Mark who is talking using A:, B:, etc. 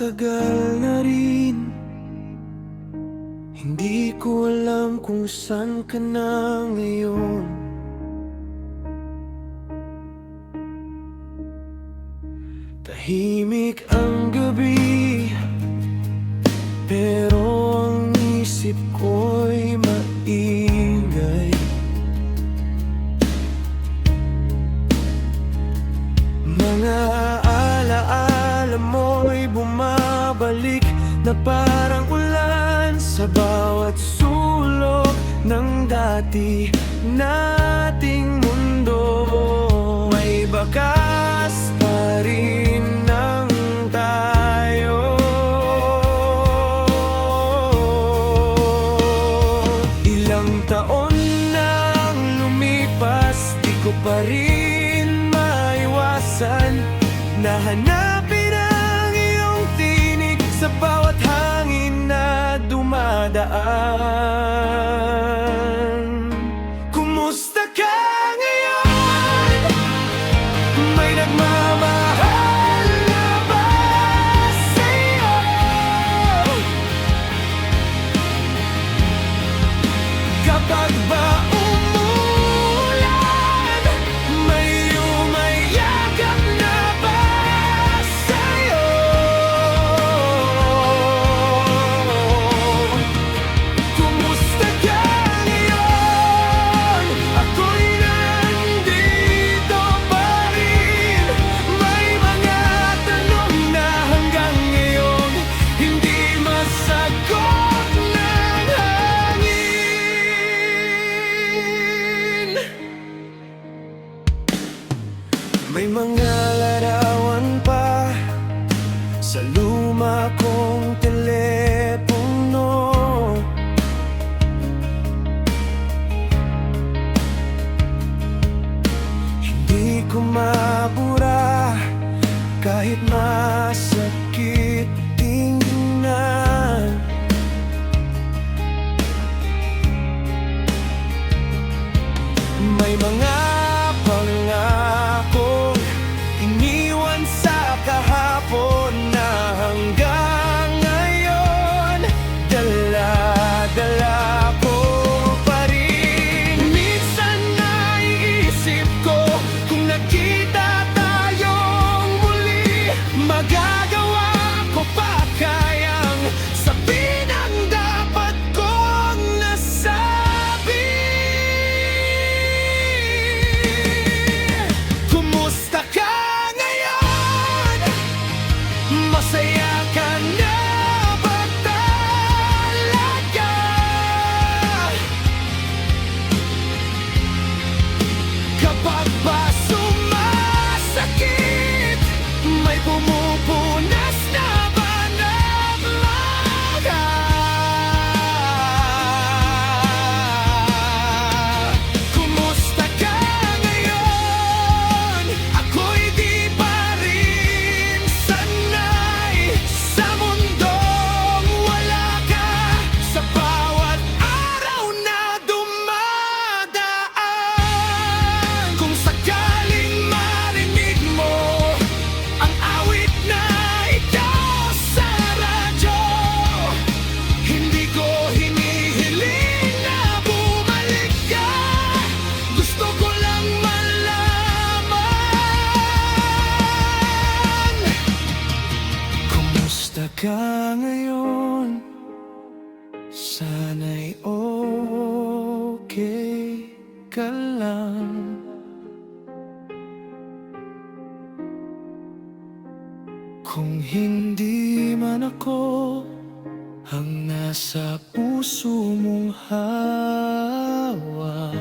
A: Matagal na rin, hindi ko alam kung saan ka na ngayon. Tahimik ang gabi, pero ang isip ko'y maingay. Mga alaala mo'y bumabalik na parang ulan sa bawat sulok ng dati nating mundo. May bakas pa rin ng tayo. Ilang taon nang lumipas, di ko pa rin maiwasan na hanapin ang iyong tinig sa bawat hangin na dumadaan. Kumusta ka ngayon? May nagmamahal na ba sa'yo? Kapag ba umulan, may umayagap na ba sa'yo? Kumusta ka ngayon? Ako'y nandito pa rin. May mga tanong na hanggang ngayon hindi masagot ng hangin. May mga larawan pa sa luma kong telepono. Hindi ko mabura kahit masakit tingnan. May mga pangakong iniwan sa kahapon na hanggang ngayon dala-dala ko pa rin. Minsan naiisip ko kung nakita tayong muli, magagawa ko pa kayang sabihin ang dapat kong nasabi. Kumusta ka ngayon? Masaya ka na ba talaga? Kapag ba sumasakit, may pumupunas na ba ng maga? Kumusta ka ngayon? Ako'y di pa rin sanay sa mundong wala ka sa bawat araw na dumadaan. Kung sakaling marinig mo ang awit na ito sa radyo, hindi ko hinihiling na bumalik ka. Gusto ko lang malaman, kumusta ka ngayon? Sana'y okay ka lang. Kung hindi man ako ang nasa puso mong hawak,